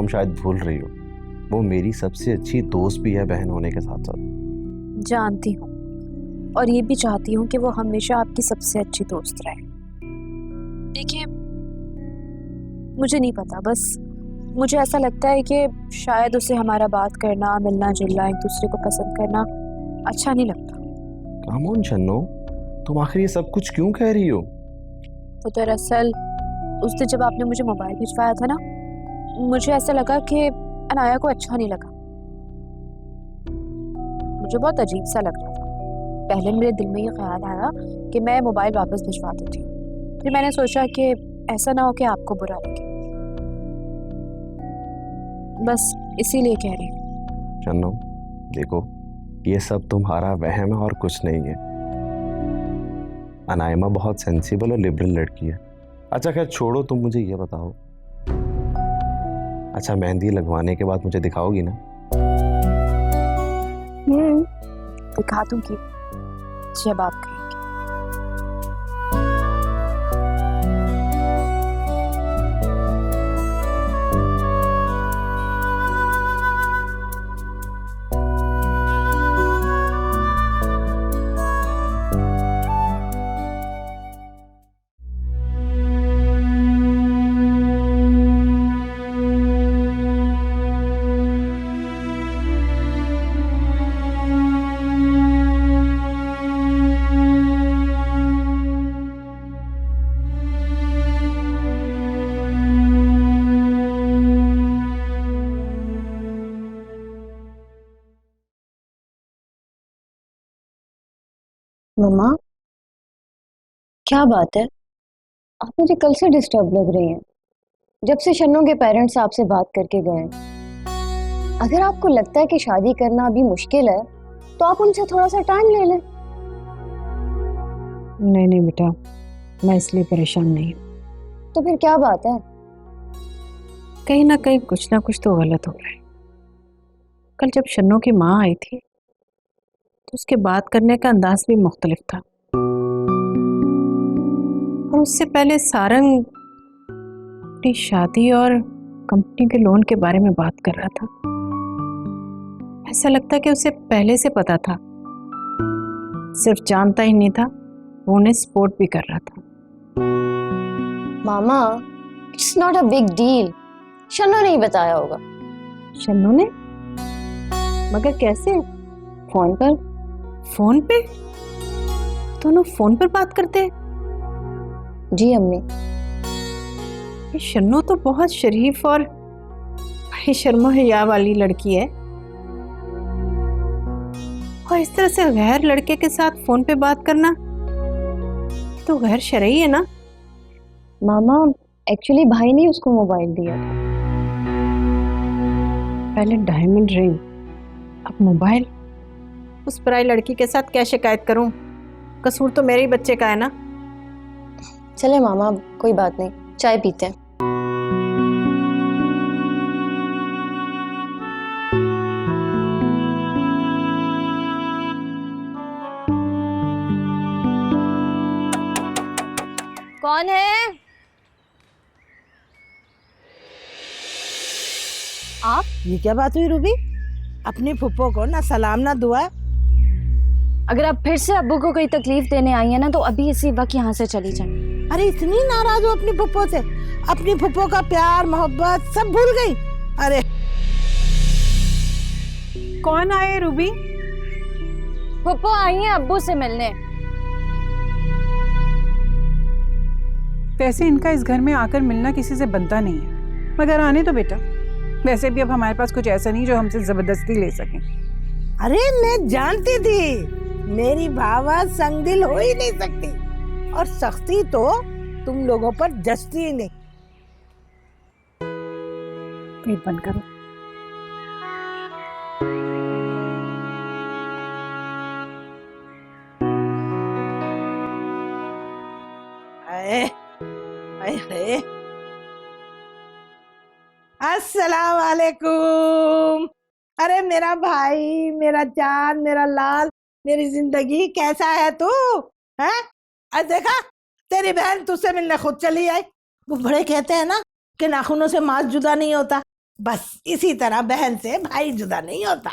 तुम शायद भूल रही हो, वो मेरी सबसे अच्छी दोस्त भी है बहन होने के साथ साथ। जानती हूँ, और ये भी चाहती हूँ कि वो हमेशा आपकी सबसे अच्छी दोस्त रहे। देखिए, मुझे नहीं पता, बस मुझे ऐसा लगता है कि शायद उसे हमारा बात करना, मिलना जुलना, एक दूसरे को पसंद करना अच्छा नहीं लगता। कम ऑन शन्नो, तुम आखिर ये सब कुछ क्यों कह रही हो? तो दरअसल उस दिन जब आपने मुझे मोबाइल भिजवाया था ना, मुझे ऐसा लगा कि अनाया को अच्छा नहीं लगा। मुझे बहुत अजीब सा लग रहा था। पहले मेरे दिल में ये ख्याल आया कि मैं मोबाइल वापस भिजवा देती हूँ, फिर मैंने सोचा कि ऐसा ना हो कि आपको बुरा लगे, बस इसीलिए कह रही हूँ। शन्नो देखो, ये सब तुम्हारा वहम है और कुछ नहीं है। अनायमा बहुत सेंसिबल और लिबरल लड़की है। अच्छा खैर छोड़ो, तुम मुझे ये बताओ, अच्छा मेहंदी लगवाने के बाद मुझे दिखाओगी ना? दिखा दूंगी जब आप कहेंगे। मम्मा, क्या बात है? आप मुझे कल से डिस्टर्ब लग रही हैं। जब से शन्नो के पेरेंट्स आपसे बात करके गए। अगर आपको लगता है कि शादी करना अभी मुश्किल है, तो आप उनसे थोड़ा सा टाइम ले लें। नहीं नहीं बेटा, मैं इसलिए परेशान नहीं हूँ। तो फिर क्या बात है? कहीं ना कहीं कुछ ना कुछ तो गलत हो रहा है। कल जब शन्नो की माँ आई थी तो उसके बात करने का अंदाज भी मुख्तलिफ था, और उससे पहले सारंग अपनी शादी और कंपनी के लोन के बारे में बात कर रहा था। ऐसा लगता कि उसे पहले से पता था, सिर्फ जानता ही नहीं था, वो उन्हें सपोर्ट भी कर रहा था। मामा, it's not a big deal. Shanno नहीं बताया होगा। शन्नो ने? मगर कैसे? फोन पर। फोन पे? दोनों फोन पर बात करते हैं? जी अम्मी। ये शन्नो तो बहुत शरीफ और शर्मो हया वाली लड़की है, और इस तरह से गैर लड़के के साथ फोन पे बात करना तो गैर शरई है ना? मामा, एक्चुअली भाई ने उसको मोबाइल दिया था। पहले डायमंड रिंग, अब मोबाइल। उस पराई लड़की के साथ क्या शिकायत करूं? कसूर तो मेरे ही बच्चे का है ना। चले मामा, कोई बात नहीं, चाय पीते हैं। कौन है आप? ये क्या बात हुई रूबी? अपनी फुप्पो को ना सलाम ना दुआ। अगर आप फिर से अब्बू को कोई तकलीफ देने आई है ना, तो अभी इसी वक्त यहाँ से चली जाए। अरे इतनी नाराज हो अपनी फुप्पो से? अपनी फुप्पो का प्यार मोहब्बत सब भूल गई? अरे कौन आए रूबी? फुप्पो आई है अब्बू से मिलने। वैसे इनका इस घर में आकर मिलना किसी से बनता नहीं है, मगर आने तो बेटा। वैसे भी अब हमारे पास कुछ ऐसा नहीं जो हमसे जबरदस्ती ले सकें। अरे मैं जानती थी मेरी भावा संगदिल हो ही नहीं सकती, और सख्ती तो तुम लोगों पर जचती ही नहीं। पेट बंद करो। अरे अरे, अस्सलाम वालेकुम। अरे मेरा भाई, मेरा चांद, मेरा लाल, मेरी जिंदगी, कैसा है तू? हैं? आज देखा तेरी बहन तुझसे मिलने खुद चली आई। वो बड़े कहते हैं ना कि नाखूनों से मांस जुदा नहीं होता, बस इसी तरह बहन से भाई जुदा नहीं होता।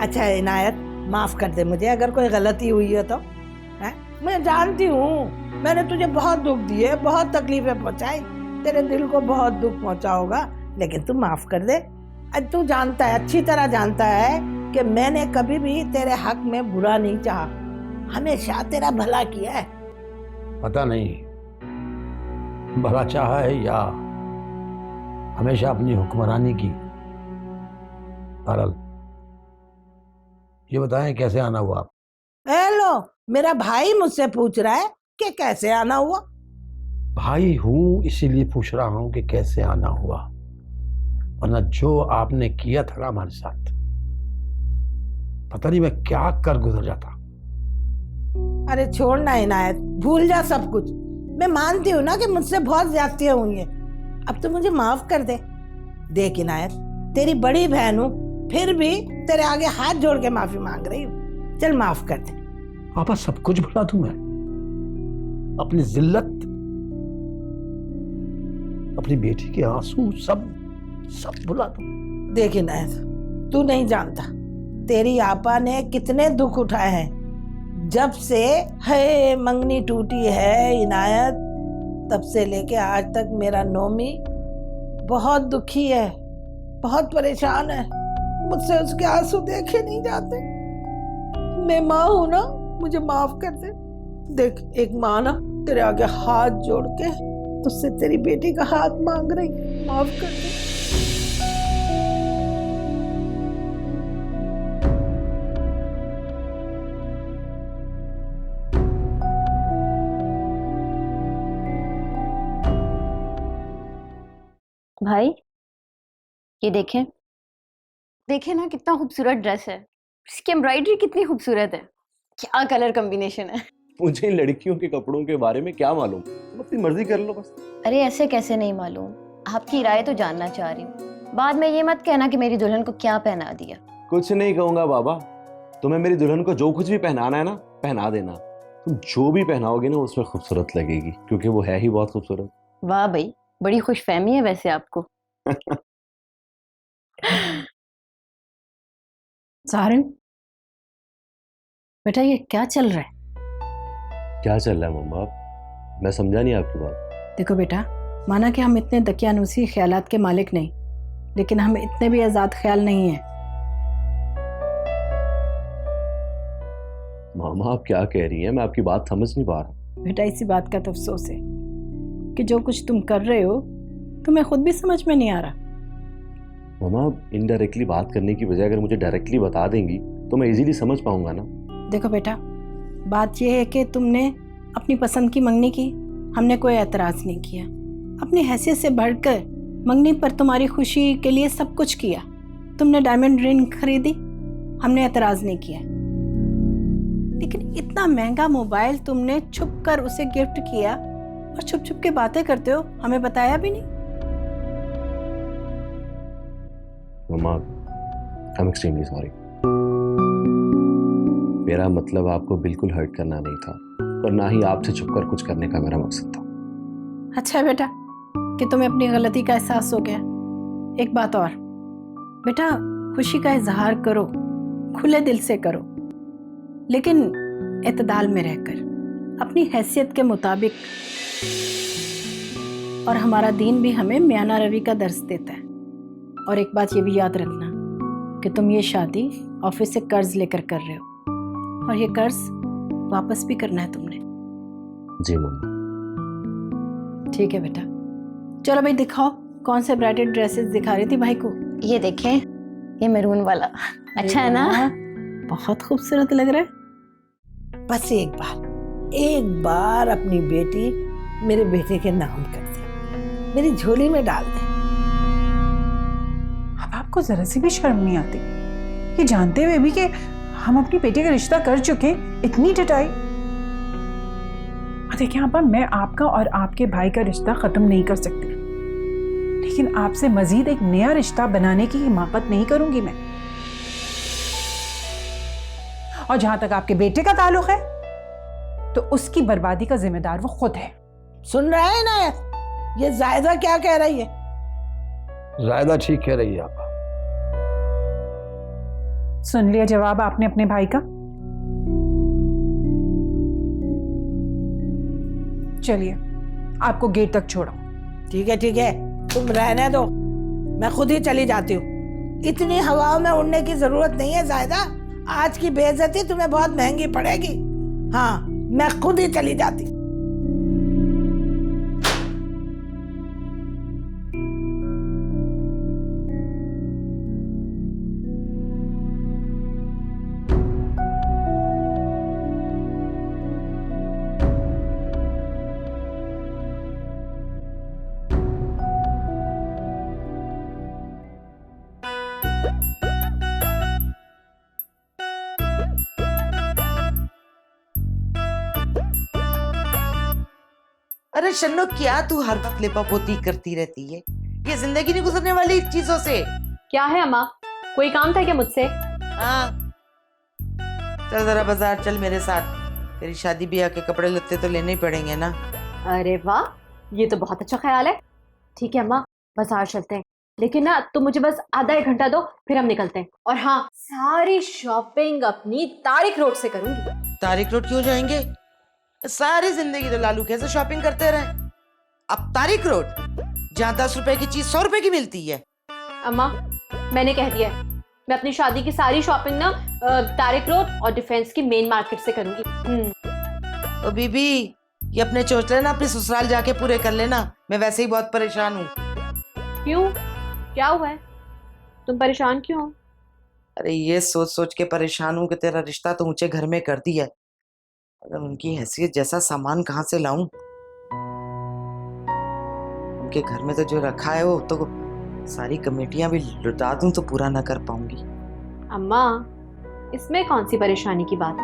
अच्छा इनायत, माफ कर दे मुझे अगर कोई गलती हुई हो तो। है? मैं जानती हूँ मैंने तुझे बहुत दुख दिए, बहुत तकलीफें पहुंचाई, तेरे दिल को बहुत दुख पहुंचा होगा, लेकिन तू माफ कर दे। तू जानता है, अच्छी तरह जानता है कि मैंने कभी भी तेरे हक में बुरा नहीं चाहा, हमेशा तेरा भला किया है। पता नहीं भला चाहा है या हमेशा अपनी हुक्मरानी की। बहरहाल ये बताएं कैसे आना हुआ? हेलो, मेरा भाई मुझसे पूछ रहा है कि कैसे आना हुआ। भाई हूं इसीलिए पूछ रहा हूं कि कैसे आना हुआ, वरना जो आपने किया था ना हमारे साथ, पता नहीं मैं क्या कर गुजर जाता। अरे छोड़ ना इनायत, भूल जा सब कुछ। मैं मानती हूँ ना कि मुझसे बहुत ज्यादतियां हुई हैं, अब तो मुझे माफ कर दे। देख इनायत, तेरी बड़ी बहन हूँ, फिर भी तेरे आगे हाथ जोड़ के माफी मांग रही हूँ, चल माफ कर दे। पापा सब कुछ भुला दूं मैं, अपनी जिल्लत, अपनी बेटी के आंसू, सब भुला दूं। देख इनायत, तू नहीं जानता तेरी आपा ने कितने दुख उठाए हैं जब से है मंगनी टूटी है इनायत, तब से लेके आज तक मेरा नोमी बहुत दुखी है, बहुत परेशान है, मुझसे उसके आंसू देखे नहीं जाते। मैं माँ हूं ना, मुझे माफ कर दे। देख एक माँ ना तेरे आगे हाथ जोड़ के तुझसे तेरी बेटी का हाथ मांग रही, माफ कर दे। भाई ये देखें, देखें ना कितना खूबसूरत ड्रेस है, इसकी एम्ब्रॉयडरी कितनी खूबसूरत है, क्या कलर कॉम्बिनेशन है। मुझे इन लड़कियों के कपड़ों के बारे में क्या मालूम, तुम अपनी मर्जी कर लो बस। अरे ऐसे कैसे नहीं मालूम, आपकी राय तो जानना चाह रही हूँ। बाद में ये मत कहना कि मेरी दुल्हन को क्या पहना दिया। कुछ नहीं कहूंगा बाबा, तुम्हें मेरी दुल्हन को जो कुछ भी पहनाना है ना पहना देना, तुम जो भी पहनाओगे ना उसमें खूबसूरत लगेगी, क्योंकि वो है ही बहुत खूबसूरत। वाह भाई, बड़ी खुशफहमी है वैसे आपको। सारंग बेटा, ये क्या चल रहा है? क्या चल रहा है मम्मा? मैं समझा नहीं आपकी बात। देखो बेटा, माना कि हम इतने दकियानूसी ख्यालात के मालिक नहीं, लेकिन हम इतने भी आजाद ख्याल नहीं हैं। मामा आप क्या कह रही हैं? मैं आपकी बात समझ नहीं पा रहा। बेटा इसी बात का तो अफसोस है कि जो कुछ तुम कर रहे हो तुम्हें खुद भी समझ में नहीं आ रहा। मामा इनडायरेक्टली बात करने की बजाय अगर मुझे डायरेक्टली बता देंगी तो मैं इजीली समझ पाऊंगा ना। देखो बेटा, बात यह है कि तुमने अपनी पसंद की मंगनी की, हमने कोई एतराज़ नहीं किया। अपनी हैसियत से बढ़कर मंगनी पर तुम्हारी खुशी के लिए सब कुछ किया। तुमने डायमंड रिंग खरीदी, हमने एतराज़ नहीं किया, लेकिन इतना महंगा मोबाइल तुमने छुप कर उसे गिफ्ट किया और छुप छुप के बातें करते हो, हमें बताया भी नहीं। मम्मा आई एम एक्सट्रीमली सॉरी। मेरा मतलब आपको बिल्कुल हर्ट करना नहीं था और ना ही आपसे छुपकर कुछ करने का मेरा मकसद था। अच्छा बेटा कि तुम्हें अपनी गलती का एहसास हो गया। एक बात और बेटा, खुशी का इजहार करो, खुले दिल से करो, लेकिन एतदाल में रहकर, अपनी हैसियत के मुताबिक। और हमारा दीन भी हमें मियाना रवि का दर्स देता है। और एक बात ये भी याद रखना कि तुम ये शादी ऑफिस से कर्ज लेकर कर रहे हो, और ये कर्ज वापस भी करना है तुमने। जी मम्मा। ठीक है बेटा, चलो भाई दिखाओ कौन से ब्राइडल ड्रेसेस दिखा रही थी भाई को। ये देखें, ये मैरून वाला अच्छा है ना? बहुत खूबसूरत लग रहा है। बस एक बार अपनी बेटी मेरे बेटे के नाम कर दे, मेरी झोली में डाल दे। अब आपको जरा सी भी शर्म नहीं आती, ये जानते हुए भी कि हम अपनी बेटी का रिश्ता कर चुके, इतनी डटाई। देखिए आपा, मैं आपका और आपके भाई का रिश्ता खत्म नहीं कर सकती, लेकिन आपसे मजीद एक नया रिश्ता बनाने की हिमाकत नहीं करूंगी मैं। और जहां तक आपके बेटे का ताल्लुक है तो उसकी बर्बादी का जिम्मेदार वो खुद है। सुन रहा है ना, ये जायदा क्या कह रही है? ज्यादा ठीक कह रही है आपा। सुन लिया जवाब आपने अपने भाई का? चलिए आपको गेट तक छोड़ा। ठीक है, तुम रहने दो, मैं खुद ही चली जाती हूँ। इतनी हवाओं में उड़ने की जरूरत नहीं है जायदा। आज की बेइज्जती तुम्हें बहुत महंगी पड़ेगी। हाँ, मैं खुद ही चली जाती हूँ। अरे शन्नो, क्या तू हर वक्त लिपापोती करती रहती है? ये जिंदगी नहीं गुजरने वाली चीजों से। क्या है अम्मा, कोई काम था क्या मुझसे? हाँ, चल जरा बाजार चल मेरे साथ। तेरी शादी ब्याह के कपड़े लत्ते तो लेने ही पड़ेंगे ना। अरे वाह, ये तो बहुत अच्छा ख्याल है। ठीक है अम्मा, बाजार चलते हैं, लेकिन ना तुम मुझे बस आधा एक घंटा दो, फिर हम निकलते हैं। और हाँ, सारी शॉपिंग अपनी तारिक रोड से करूंगी। तारिक रोड क्यों जाएंगे? सारी जिंदगी तो लालू कैसे शॉपिंग करते रहे। अब तारिक रोड, जहाँ 10 रुपए की चीज 100 रुपए की मिलती है। अम्मा, मैंने कह दिया है, मैं अपनी शादी की सारी शॉपिंग ना तारिक रोड और डिफेंस की मेन मार्केट से करूंगी। तो बीबी, ये अपने चोचले ना अपने ससुराल जाके पूरे कर लेना। मैं वैसे ही बहुत परेशान हूँ। क्यों, क्या हुआ है? तुम परेशान क्यों हो? अरे ये सोच सोच के परेशान हूँ कि तेरा रिश्ता तो ऊंचे घर में कर दिया, अगर उनकी हैसियत जैसा सामान कहाँ से लाऊं? उनके घर में तो जो रखा है वो तो सारी कमेटियां भी लुटा दूं तो पूरा ना कर पाऊंगी। अम्मा, इसमें कौन सी परेशानी की बात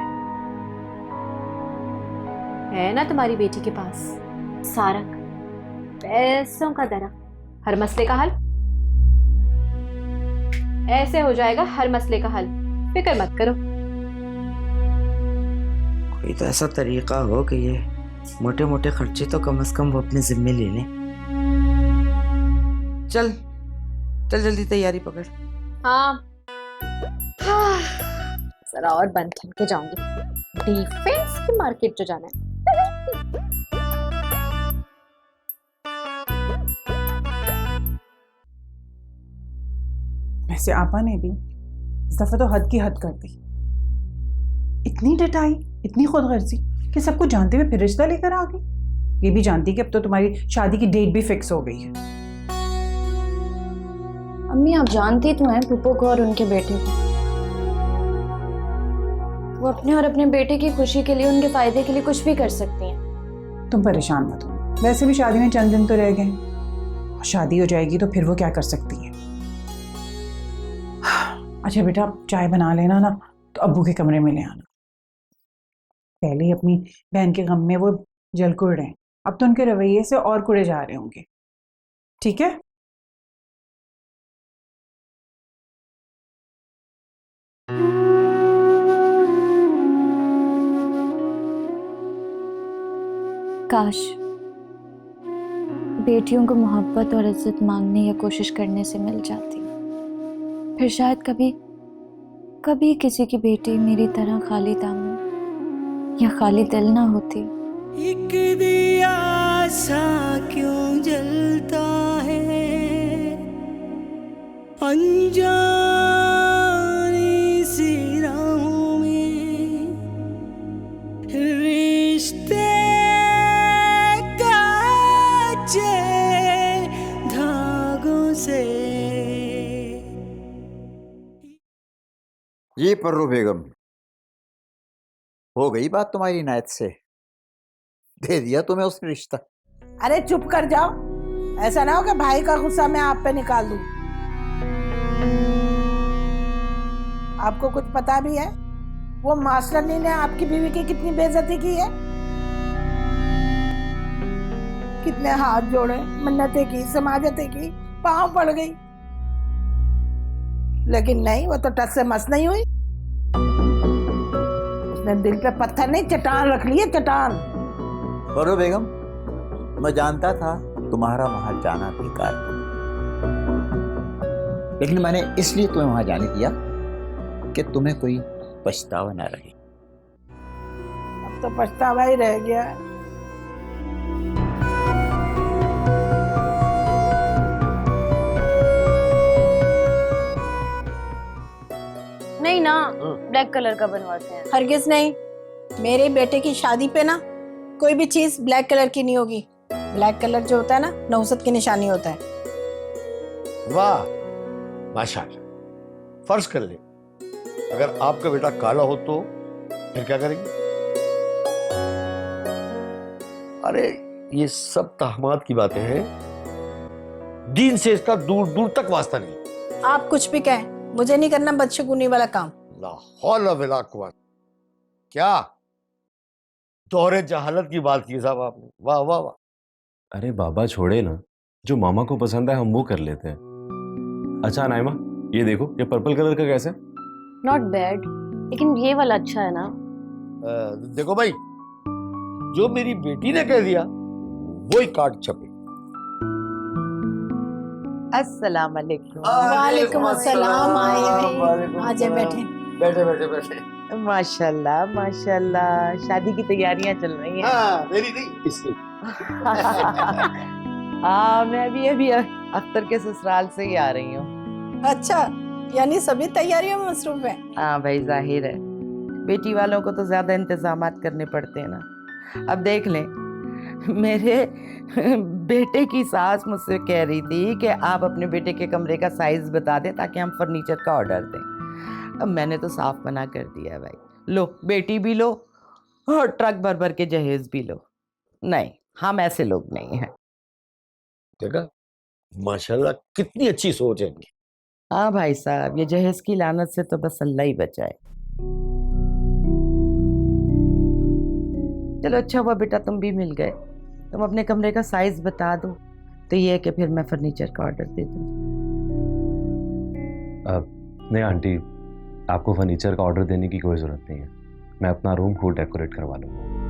है ना तुम्हारी बेटी के पास सारक, पैसों का दरा, हर मसले का हल। ऐसे हो जाएगा हर मसले का हल, फिक्र मत करो। कोई तो ऐसा तरीका हो कि ये मोटे मोटे खर्चे तो कम से कम वो अपने जिम्मे ले लें। चल चल जल्दी तैयारी पकड़। हाँ, जरा और बंद थम के जाऊंगी। डिफेंस की मार्केट जो जाना है। वैसे आपा ने भी इस दफा तो हद की हद कर दी। इतनी डटाई, इतनी खुदगर्जी कि सबको जानते हुए फिर रिश्ता लेकर आ गई। ये भी जानती कि अब तो तुम्हारी शादी की डेट भी फिक्स हो गई है। अम्मी, आप जानती तो हैं पुप्पो को और उनके बेटे को। वो अपने और अपने बेटे की खुशी के लिए, उनके फायदे के लिए कुछ भी कर सकती हैं। तुम परेशान मत हो, वैसे भी शादी में चंद दिन तो रह गए, और शादी हो जाएगी तो फिर वो क्या कर सकती है। अच्छा बेटा, आप चाय बना लेना ना, तो अब्बू के कमरे में ले आना। पहले ही अपनी बहन के गम में वो जल कुड़ रहे हैं, अब तो उनके रवैये से और कुड़े जा रहे होंगे। ठीक है? काश बेटियों को मोहब्बत और इज्जत मांगने या कोशिश करने से मिल जाती, फिर शायद कभी कभी किसी की बेटी मेरी तरह खाली दामन या खाली दिल ना होती। एक दिया सा क्यों जलता है अनजानी सी राहों में, रिश्ते कच्चे धागों से। जी पर्रो बेगम, हो गई बात तुम्हारी इनायत से? दे दिया तुम्हें उसने रिश्ता? अरे चुप कर जाओ, ऐसा ना हो कि भाई का गुस्सा मैं आप पे निकाल दूं। आपको कुछ पता भी है वो मास्टरनी ने आपकी बीवी की कितनी बेइज्जती की है? कितने हाथ जोड़े, मन्नतें की, समाजतें की, पांव पड़ गई, लेकिन नहीं, वो तो टस से मस नहीं हुई। उसने दिल पे पत्थर नहीं, चट्टान रख ली है, चट्टान। पर्रो बेगम, मैं जानता था तुम्हारा वहां जाना बेकार है। लेकिन मैंने इसलिए तुम्हें वहां जाने दिया कि तुम्हें कोई पछतावा ना रहे। अब तो पछतावा ही रह गया। नहीं ना, ब्लैक कलर का बनवाते हैं। हरगिज नहीं, मेरे बेटे की शादी पे ना कोई भी चीज ब्लैक कलर की नहीं होगी। ब्लैक कलर जो होता है ना, नहुसत की निशानी होता है। वाह माशाल्लाह। फर्ज कर ले अगर आपका बेटा काला हो तो फिर क्या करेंगे? अरे ये सब तहमात की बातें हैं, दीन से इसका दूर दूर तक वास्ता नहीं। आप कुछ भी कहें, मुझे नहीं करना बदशगुनी वाला काम। ला हौल वला कुव्वत। क्या दौरे जहालत की बात की साहब आपने, वाह वाह वाह। अरे बाबा छोड़े ना, जो मामा को पसंद है हम वो कर लेते हैं। अच्छा नाइमा, ये देखो, ये पर्पल कलर का कैसा है? नॉट बैड, लेकिन ये वाला अच्छा है ना। देखो भाई, जो मेरी बेटी ने कह दिया वो ही कार्ड छपे। अस्सलाम वालेकुम। वालेकुम अस्सलाम। आए भाई, आ जाए, बैठे। बैठे बैठे बैठे। माशाल्लाह माशाल्लाह, शादी की तैयारियां चल रही हैं। हाँ, मेरी नहीं इसकी। हाँ, मैं भी अभी अख्तर के ससुराल से ही आ रही हूँ। अच्छा, यानी सभी तैयारियों में मसरूफ है। हाँ भाई, जाहिर है बेटी वालों को तो ज्यादा इंतजामात करने पड़ते हैं ना। अब देख लें, मेरे बेटे की सास मुझसे कह रही थी कि आप अपने बेटे के कमरे का साइज बता दें ताकि हम फर्नीचर का ऑर्डर दें। अब मैंने तो साफ मना कर दिया भाई, लो बेटी भी लो और ट्रक भर भर के जहेज भी लो। नहीं, हम ऐसे लोग नहीं हैं। देखा, माशाल्लाह कितनी अच्छी सोच है इनकी। हाँ भाई साहब, ये जहेज की लानत से तो बस अल्लाह ही बचाए। चलो अच्छा हुआ बेटा तुम भी मिल गए। तुम अपने कमरे का साइज बता दो तो ये है कि फिर मैं फर्नीचर का ऑर्डर दे दूँ। नहीं आंटी, आपको फर्नीचर का ऑर्डर देने की कोई ज़रूरत नहीं है। मैं अपना रूम खुद डेकोरेट करवा लूँगा।